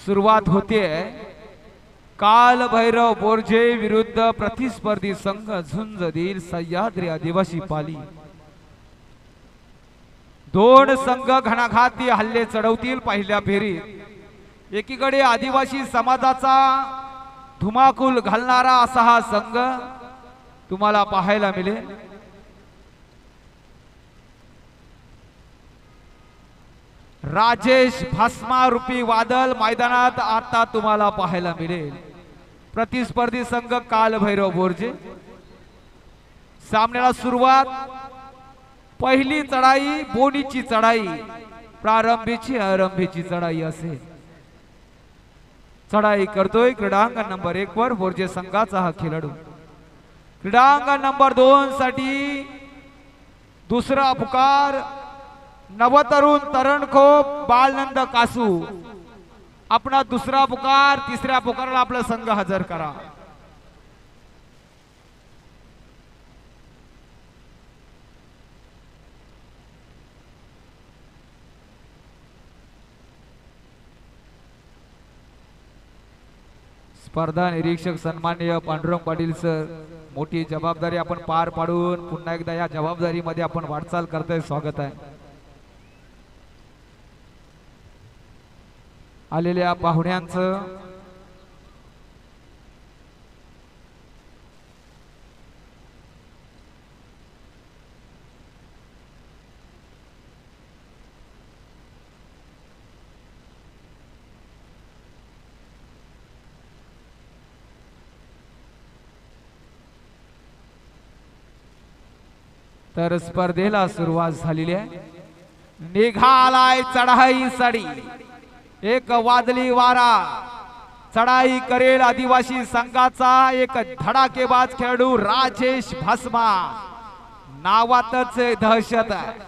सुरुवात होते। काल भैरव बोर्जे विरुद्ध प्रतिस्पर्धी संघ झुंज देईल सह्याद्री आदिवासी पाली। दोन संघ घणाघाती हल्ले चढवतील पहिल्या फेरीत। एकीकडे आदिवासी समाजाचा धुमाकूल घालणारा असा हा संघ तुम्हाला पाहायला मिळेल। राजेश भस्मा रूपी वादळ मैदानात आता तुम्हाला पाहायला मिळेल। प्रतिस्पर्धी संघ काल भैरव बोर्जे। सामन्याला सुरुवात पहिली चढाई बोनीची चढाई प्रारंभीची आरंभीची चढाई असेल। चढाई करतोय क्रीडांगण नंबर 1 वर बोर्जे संघाचा हा खेळाडू। क्रीडांगण नंबर 2 साठी दुसरा पुकार नवतरुण तरणखोप बालनंद कासू। आपला दुसरा पुकार तिसऱ्या पुकाराला आपला संघ हजर करा। स्पर्धा निरीक्षक सन्माननीय पांडुरंग पाटील सर, मोठी जबाबदारी आपण पार पाडून पुन्हा एकदा या जबाबदारीमध्ये आपण वाटचाल करताय, स्वागत आहे। आलेल्या पाहुण्यांचं तर स्पर्धेला सुरुवात झालेली आहे। निघालाय चढाई साडी, एक वादळी वारा चढाई करेल आदिवासी संघाचा एक धडाकेबाज खेळाडू राजेश भस्मा। नावातच दहशत आहे।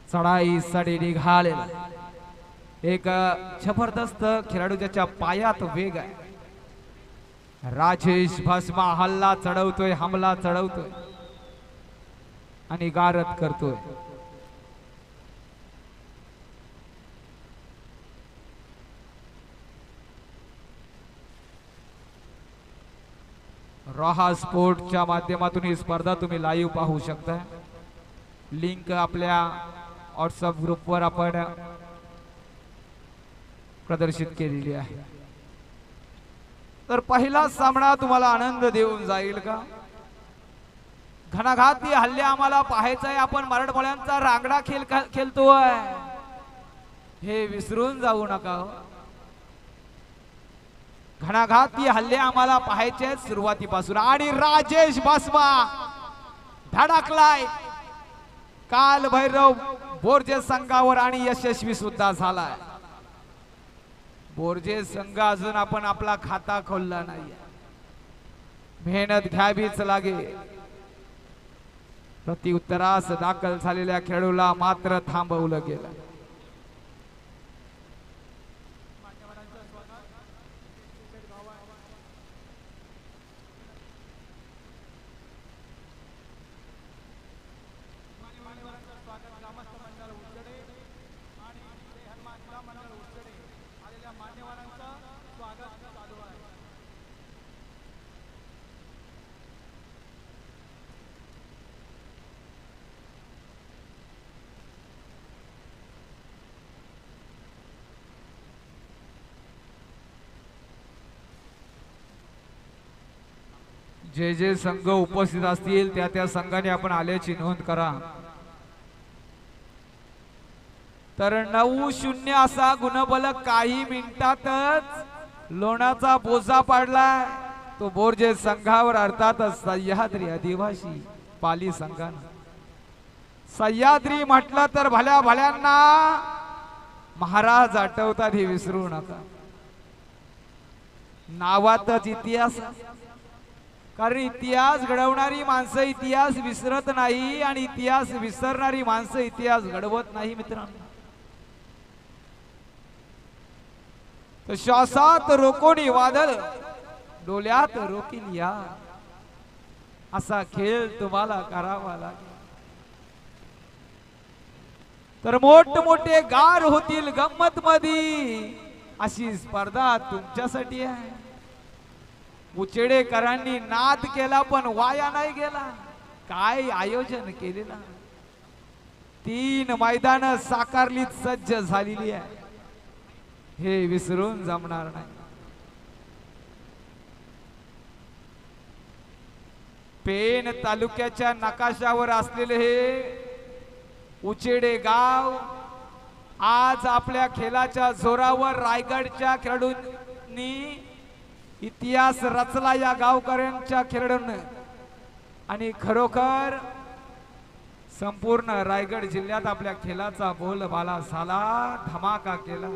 चढाई साठी निघाले एक जबरदस्त खेळाडू ज्याच्या पायात वेग आहे। राजेश भस्मा हल्ला चढवतोय, हमला चढवतोय आणि गारद करतोय। रोहा स्पोर्टच्या माध्यमातून ही स्पर्धा तुम्ही लाईव्ह पाहू शकता। लिंक आपल्या व्हॉट्सअप ग्रुपवर आपण प्रदर्शित केलेली आहे। तर पहिला सामना तुम्हाला आनंद देऊन जाईल का? घणाघाती हल्ले आम्हाला पाहायचा आहे। आपण मराठमोळ्यांचा रांगडा खेळ खेळतोय, हे विसरून जाऊ नका। घणाघाती हल्ले आम्हाला पाहायचे आहेत सुरुवातीपासून। आणि राजेश भस्मा धडकलाय काल भैरव बोर्जे संघावर आणि यशस्वी सुद्धा झालाय। बोर्जे संघ अजून आपण आपला खाता खोलला नाही, मेहनत घ्यावीच लागेल। प्रत्युत्तरास दाखल झालेल्या खेळाडूला मात्र थांबवलं गेलं। जे जे संघ उपस्थित असतील त्या त्या संघाने आपण आल्याची नोंद करा। तर 9-0 असा गुणबल काही मिनिटातच लोणाचा बोजा पाडलाय तो बोर्जे संघावर, अर्थातच सह्याद्री आदिवासी पाली संघानं। सह्याद्री म्हटलं तर भल्या भल्यांना महाराज आठवतात हे विसरू नका. नावातच इतिहास, कारण इतिहास घडवणारी माणसं इतिहास विसरत नाही आणि इतिहास विसरणारी माणसं इतिहास घडवत नाही मित्रांनो. तर श्वासात रोकोनी वादळ, डोल्यात रोकील या, असा खेळ तुम्हाला करावा लागेल. तर मोठमोठे गार होतील गंमत मध्ये, अशी स्पर्धा तुमच्यासाठी आहे. उचेडेकरांनी नाद केला पण वाया नाही गेला. काय आयोजन केलेला, 3 मैदान साकारलीत सज्ज झालेली आहे, हे विसरून जमणार नाही. पेन तालुक्याच्या नकाशावर असलेले हे उचेडे गाव आज आपल्या खेळाच्या जोरावर रायगडच्या खेळाडूंनी इतिहास रचला या गावकऱ्यांच्या खेळाडूंनी, आणि खरोखर संपूर्ण रायगड जिल्ह्यात आपल्या खेळाचा बोलबाला झाला, धमाका केला.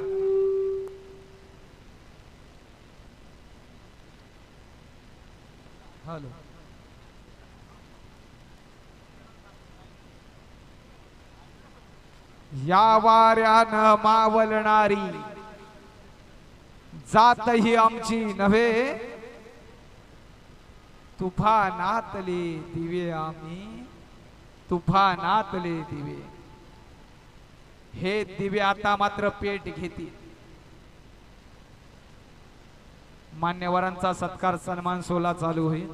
हॅलो, या वाऱ्यानं मावलणारी जात ही आमची नव्हे, तुफानातले दिवे आम्ही, तुफानातले दिवे. हे दिवे आता मात्र पेट घेतील. मान्यवरांचा सत्कार सन्मान सोहळा चालू होईल.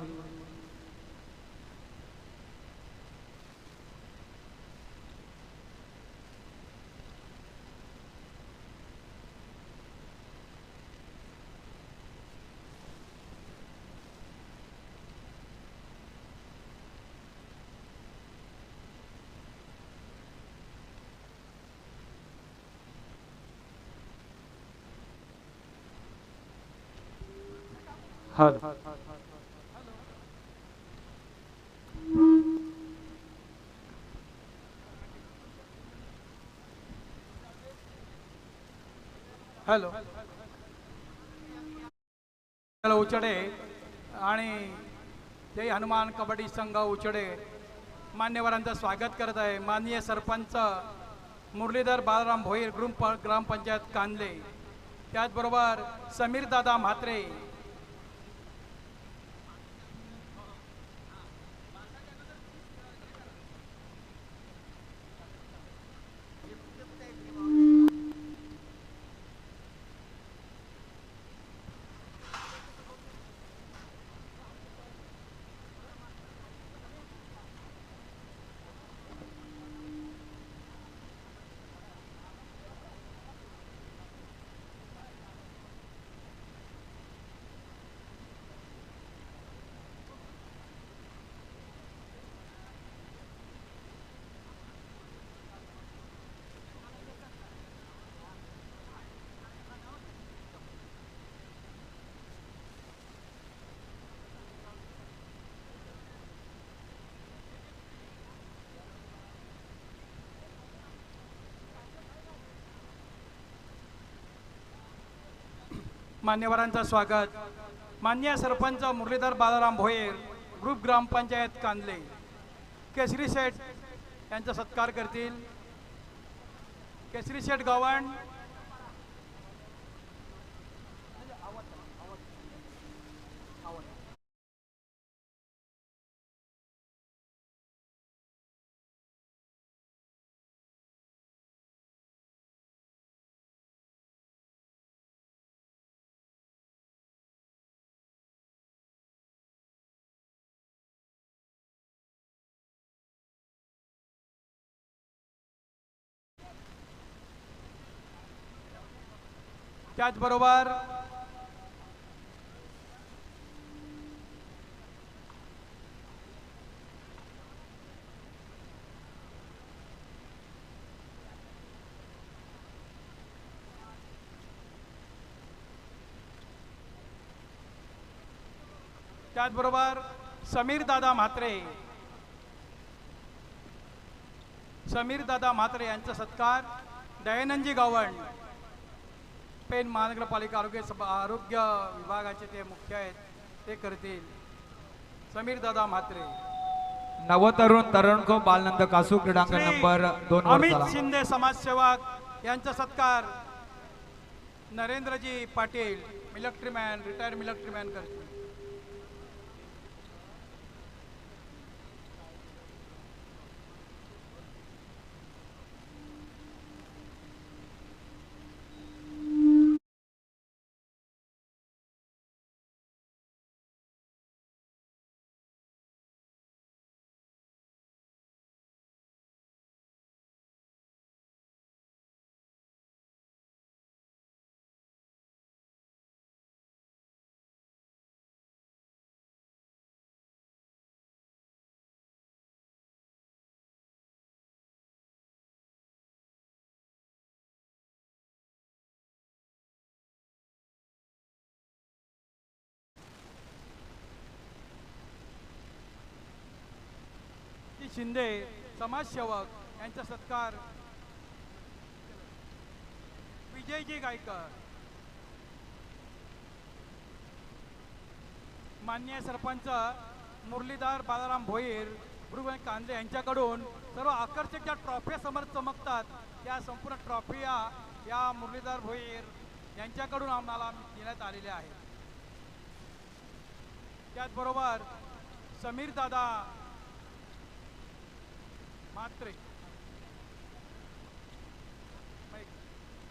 हॅलो, हॅलो, उचडे आणि जय हनुमान कबड्डी संघ उचडे मान्यवरांचं स्वागत करत आहे. माननीय सरपंच मुरलीधर बाळराम भोईर, ग्रामपंचायत कांदले, त्याचबरोबर समीर दादा म्हात्रे, मान्यवरांचं स्वागत. माननीय सरपंच मुरलीधर बाळाराम भोयर, ग्रुप ग्रामपंचायत कांदले, केसरी शेठ यांचा सत्कार करतील. केसरी शेठ गव्हाण, त्याचबरोबर समीर दादा म्हात्रे यांचा सत्कार दयानंदजी गावण, पेण महानगरपालिका आरोग्य विभागाचे ते मुख्य आहेत, ते करतील समीर दादा म्हात्रे. नवतरुण तरुण बालनंद कासू क्रीडांगण श्री नंबर 2 वर अमित चला. शिंदे समाजसेवक यांचा सत्कार Narendraji Patil military man retired military man करतील. शिंदे समाजसेवक यांचा सत्कार विजयजी गायकर. मान्य सरपंच मुरलीधर बालाराम भोईर भृगुवन कांदे यांच्याकडून सर्व आकर्षक ज्या ट्रॉफ्या समोर चमकतात त्या संपूर्ण ट्रॉफिया या मुरलीधर भोईर यांच्याकडून आम्हाला देण्यात आलेल्या आहेत. त्याचबरोबर समीर दादा म्हात्रे,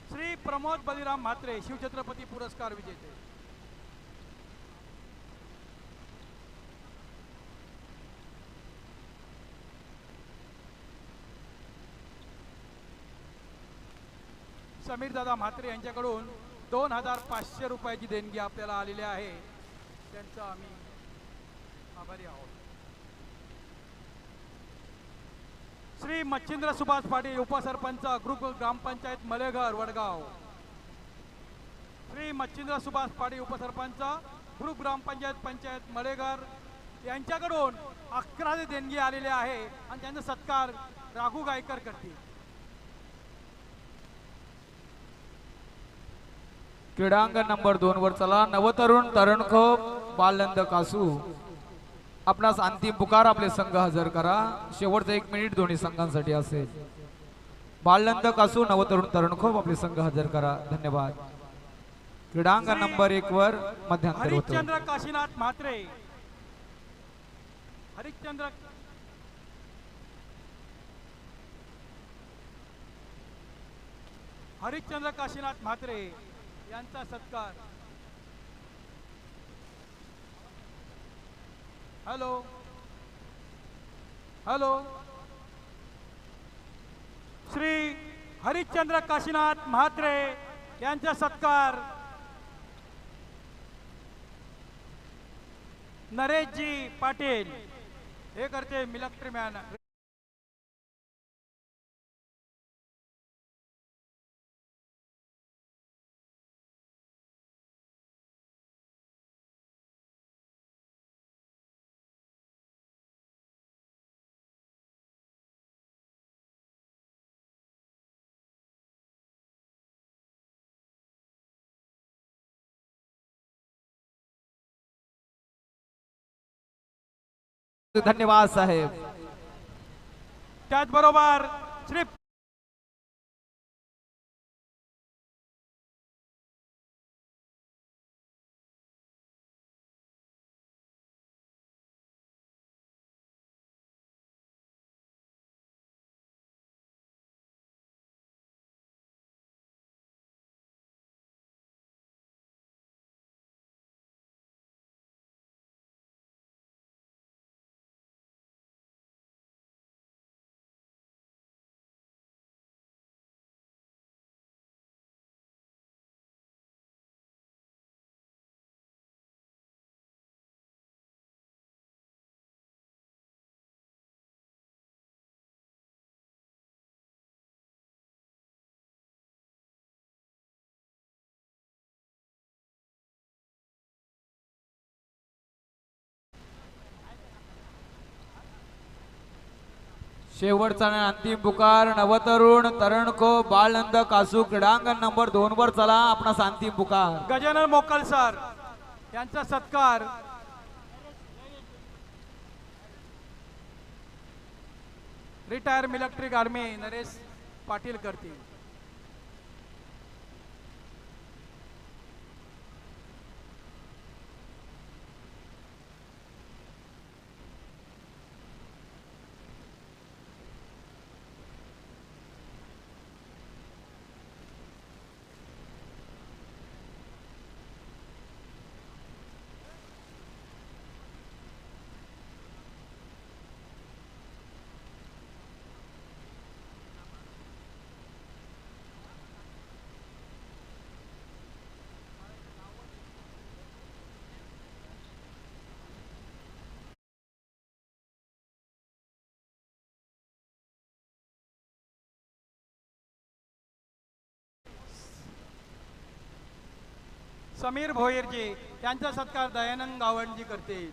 श्री प्रमोद बलिराम म्हात्रे शिवछत्रपती पुरस्कार विजेते. समीर दादा म्हात्रे यांच्याकडून 2500 रुपयाची देणगी आपल्याला आलेली आहे, त्यांचा आम्ही आभारी आहोत. श्री मच्छिंद्र सुभाष पाटील उपसरपंच ग्रुप ग्रामपंचायत मलेघर वडगाव. श्री मच्छिंद्र सुभाष पाटील उपसरपंच ग्रुप पंचायत मलेघर यांच्याकडून 11 देणगी आलेले आहे आणि त्यांचा सत्कार राघू गायकर करतील. क्रीडांगण नंबर 2 वर चला. नवतरुण तरुणखोप बालनंद कासू, आपणास अंतिम पुकार, आपले संघ हजर करा. शेवटचा 1 मिनिट दोन्ही संघांसाठी असेल. बालनंद कासू नवतरुण तरुणखोप, आपले संघ हजर करा. धन्यवाद. क्रीडांगण नंबर 1 वर मध्यांतर होतो. हरिश्चंद्र काशीनाथ म्हात्रे, हरिश्चंद्र काशीनाथ म्हात्रे यांचा सत्कार. Hello hello. श्री हरिश्चंद्र काशीनाथ म्हात्रे यांचा सत्कार नरेशजी पाटील हे करते मिलिटरीमॅन. धन्यवाद साहेब. त्याचबरोबर श्री शेवटचा आणि अंतिम पुकार नवतरुण तरणको बाळनंद कासू क्रीडांगण नंबर 2 वर चला आपणास अंतिम पुकार. गजानन मोकल सर यांचा सत्कार retire military army Naresh Patil करतील. समीर भोईरजी यांचा सत्कार दयानंद गावणजी करतील.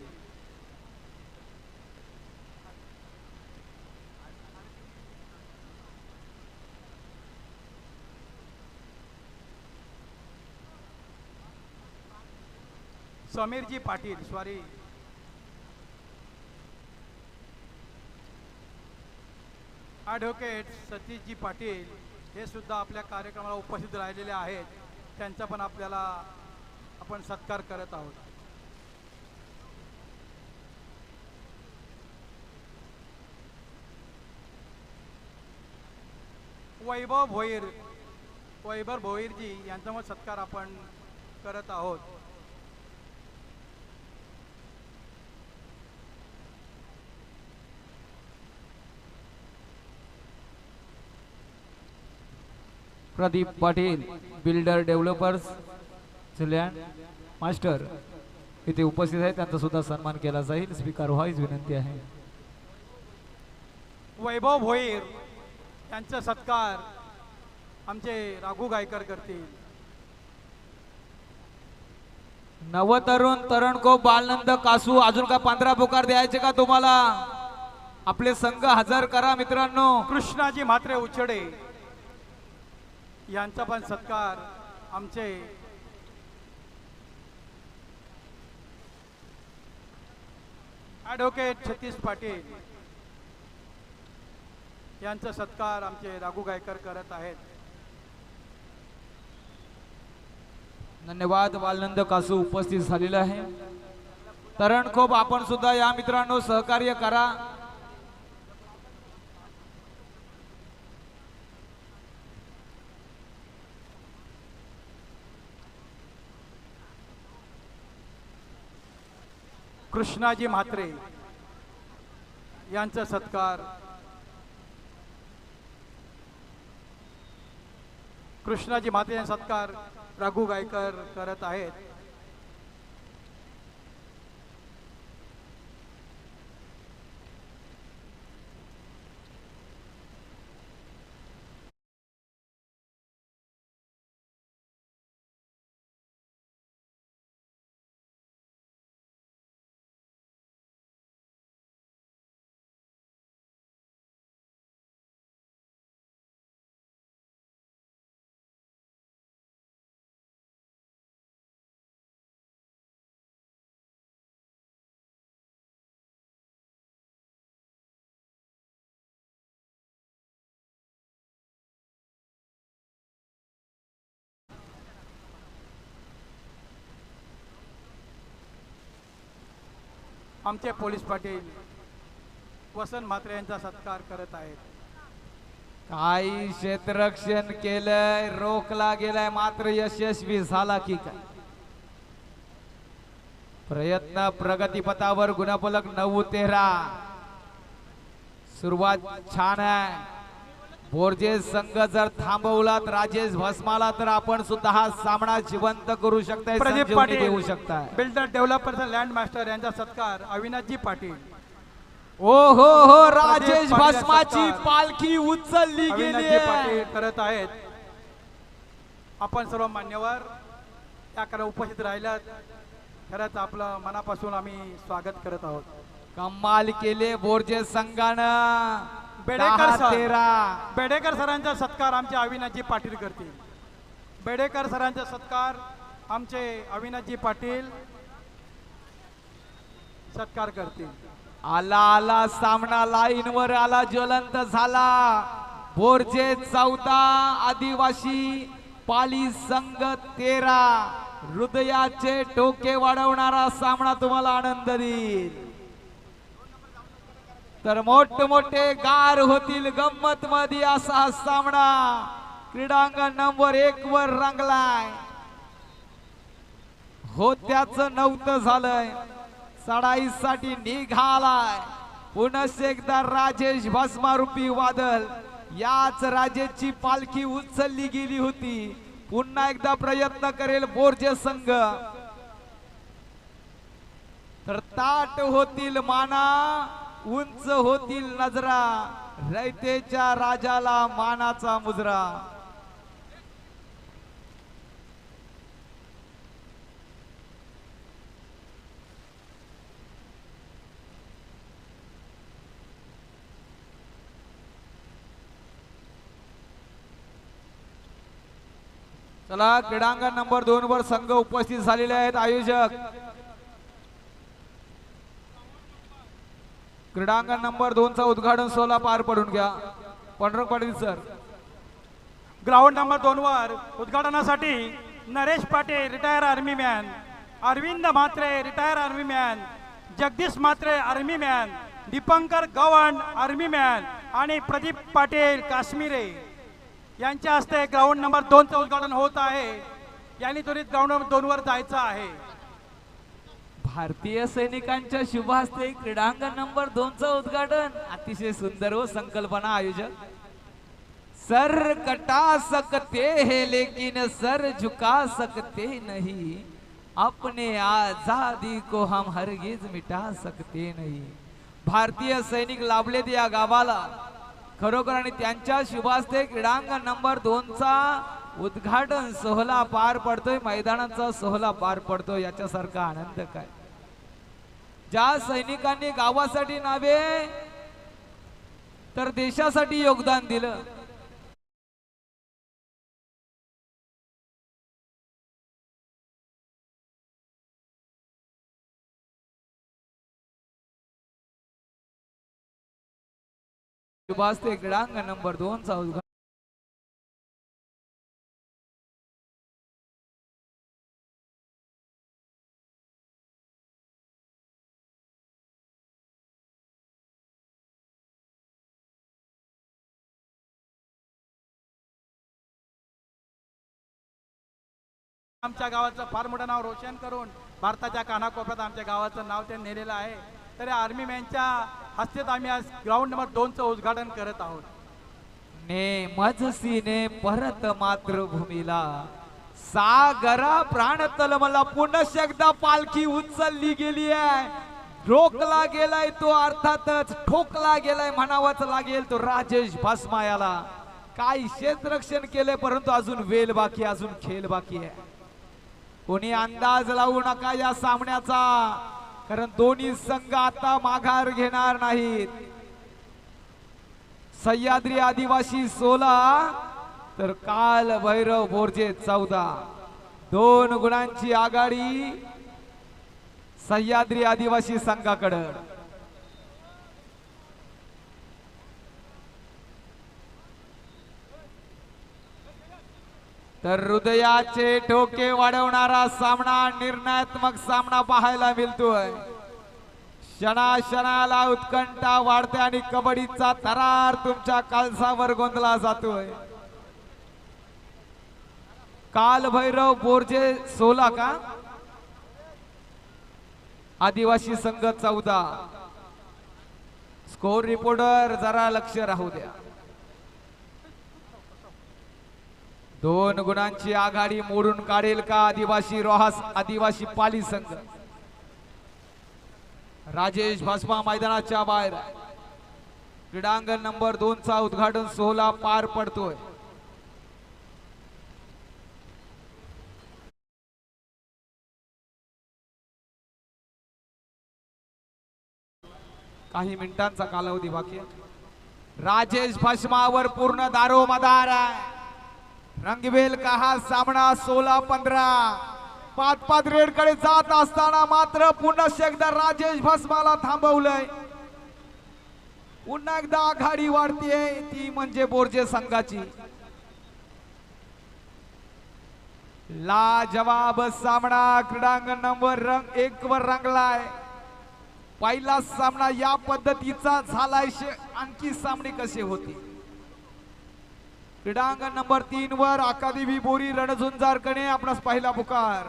समीरजी पाटील सॉरी ॲडव्होकेट सतीशजी पाटील हे सुद्धा आपल्या कार्यक्रमाला उपस्थित राहिलेले आहेत. त्यांचा पण आपल्याला आपण सत्कार करत आहोत. वैभव भोईरजी यांचा मग सत्कार आपण करत आहोत. Pradeep Patil builder developers children master इथे उपस्थित आहेत. त्यांचा सुद्धा सन्मान केला जाईल. स्वीकार व्हायच विनंती आहे. वैभव भोईर यांचा सत्कार आमचे राघू गायकर करतील. नवतरुण तरणको बालनंद कासू अजून का 15 पुकार द्यायचे का तुम्हाला? आपले संघ हजर करा मित्रांनो. कृष्णाजी म्हात्रे उचडे यांचा पण सत्कार आमचे ॲडव्होकेट सतीश पाटील यांचा सत्कार आमचे राघू गायकर करत आहेत. धन्यवाद. बालनंद कासू उपस्थित झालेला आहे. तरणखोप आपण सुद्धा या मित्रांनो सहकार्य करा. कृष्णाजी म्हात्रे यांचा सत्कार कृष्णाजी म्हात्रे यांचा सत्कार राघू गायकर करत आहेत. आमचे पोलीस पाटील वसंत म्हात्रे यांचा सत्कार करत आहेत. काही क्षेत्ररक्षण केलंय, रोखला गेलाय, मात्र यशस्वी झाला की काय? प्रयत्न प्रगतीपथावर. गुणफलक 9-13. सुरुवात छान आहे. बोर्जेस संघ जर थांबवलात राजेश भस्माला तर आपण सुद्धा हा सामना जिवंत करू शकताय. प्रदीप पाटील देऊ शकताय. बिल्डर डेव्हलपर लँड मास्टर यांचा सत्कार अविनाशजी पाटील. ओ हो हो राजेश भस्माची पालखी उचलली गेली अविनाशजी पाटील करत आहेत. आपण सर्व मान्यवर त्याकडे उपस्थित राहिलात. खरंच आपलं मनापासून आम्ही स्वागत करत आहोत. कमाल केले बोर्जेस संघानं. बेडेकर सर 10-13. बेडेकर सरांचा सत्कार आमचे अविनाशजी पाटील करतील. बेडेकर सरांचा सत्कार आमचे अविनाशजी पाटील सत्कार करतील. आला सामना लाईन वर आला, ज्वलंत झाला. बोरजे 14 आदिवासी पाली संघ 13. हृदयाचे टोके वाढवणारा सामना तुम्हाला आनंद देईल. तर मोठे गार होतील गंमत मध्ये असा सामना क्रीडांगण नंबर 1 वर रंगलाय. होत्याच नव्हतं झालंय, चढाईसाठी निघालाय पुन्हा एकदा राजेश भस्मारूपी वादळ. याच राजेशची पालखी उचलली गेली होती. पुन्हा एकदा प्रयत्न करेल बोरजे संघ. तर ताट होतील माना, उंच होतील नजरा, रयतेच्या राजाला मानाचा मुजरा. चला, क्रीडांगण नंबर 2 वर संघ उपस्थित झालेले आहेत. आयोजक क्रीडांगण नंबर 2 चा उद्घाटन सोहळा पार पडून घ्या. Pandurang Patil sir. Ground number 2 वर उद्घाटनासाठी Naresh Patil retire army man, Arvind Mhatre retire army man, Jagdish Mhatre army man, Deepankar Gawand army man आणि प्रदीप पाटील काश्मीरे यांच्या हस्ते ग्राउंड नंबर 2 चं उद्घाटन होत आहे. यांनी त्वरित ग्राउंड नंबर 2 वर जायचं आहे. भारतीय सैनिकांच्या शुभ हस्ते क्रीडांगण नंबर 2 चं उद्घाटन. अतिशय सुंदर व संकल्पना आयोजक. सर कटा सकते हैं लेकिन सर झुका सकते नहीं, अपने आजादी को हम हरगिज मिटा सकते नहीं. भारतीय सैनिक लाभलेत या गावाला खरोखर आणि त्यांच्या शुभास्ते क्रीडांगण नंबर 2 चा उद्घाटन सोहळा पार पडतोय, मैदानाचा सोहळा पार पडतोय. याच्यासारखा आनंद काय. ज्या सैनिकांनी गावासाठी नव्हे तर देशासाठी योगदान दिलं, शुभास्ते क्रीडांगण नंबर 2 चा उद्घाटन. आमच्या गावाचं फार मोठं नाव रोशन करून भारताच्या कानाकोपऱ्यात आमच्या गावाचं नाव त्यांनी नेलेलं आहे. तर आर्मी मॅनच्या हस्ते आम्ही आज ग्राउंड नंबर 2 चं उद्घाटन करत आहोत. ने मजसीने परत मातृभूमीला, सागरा प्राण तलमला. पुन्हा एकदा पालखी उचलली गेली आहे. रोखला गेलाय तो, अर्थातच ठोकला गेलाय म्हणावाच लागेल तो राजेश भस्मायाला. काही क्षेत्ररक्षण केले परंतु अजून वेल बाकी, अजून खेळ बाकी आहे. कोणी अंदाज लावू नका या सामन्याचा, कारण दोन्ही संघ आता माघार घेणार नाहीत. सह्याद्री आदिवासी 16 तर काल भैरव बोरजे 14. 2 गुणांची आघाडी सह्याद्री आदिवासी संघाकडे. तर हृदयाचे ठोके वाढवणारा सामना, निर्णयात्मक सामना पाहायला मिळतोय. क्षणाला उत्कंठा वाढते आणि कबड्डीचा थरार तुमच्या कालसावर गोंधला जातोय. काल भैरव बोरजे 16 का, आदिवासी संघ 14. स्कोर रिपोर्टर जरा लक्ष राहू द्या. 2 गुणांची आघाडी मोडून काढेल का आदिवासी रोहास आदिवासी पाली संघ. राजेश भस्मा मैदानाच्या बाहेर. क्रीडांगण नंबर 2 चा उद्घाटन सोहळा पार पडतोय. काही मिनिटांचा कालावधी बाकी आहे. राजेश भस्मावर पूर्ण दारोमदार आहे. रंगवेल का हा सामना 16-15 5-5 रेड कडे जात असताना मात्र पुन्हा एकदा राजेश भस्माला थांबवलंय. पुन्हा एकदा आघाडी वाढतीये ती म्हणजे बोर्जे संघाची. लाजवाब सामना क्रीडांगण नंबर 1 वर रंगलाय. पहिला सामना या पद्धतीचा झालाय. आणखी सामने कसे होते. क्रीडांगण नंबर 3 वर अकादेवी बोरी रणझुंजारकडे आपणास पहिला पुकार.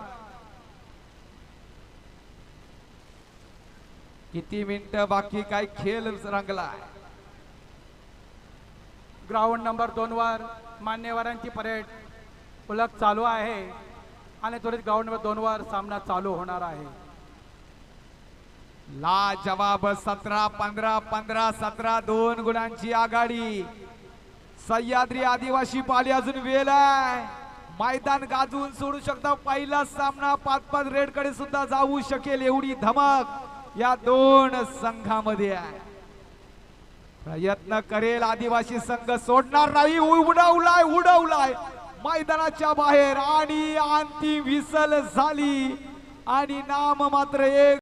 किती मिनिटं बाकी काय खेळ रंगलाय. ग्राउंड नंबर 2 वर मान्यवरांची परेड उलट चालू आहे आणि त्वरित ग्राउंड नंबर 2 वर सामना चालू होणार आहे. लाजवाब 17-15 15-17 2 गुणांची आघाडी. सह्याद्री आदिवासी पाली अजून वेळ आहे. मैदान गाजवून सोडू शकता. पहिला सामना 5-5 रेड कडे सुद्धा जाऊ शकेल एवढी धमक या दोन संघामध्ये आहे. प्रयत्न करेल आदिवासी संघ, सोडणार नाही. उडवलाय मैदानाच्या बाहेर आणि अंतिम विसल झाली आणि नाम मात्र एक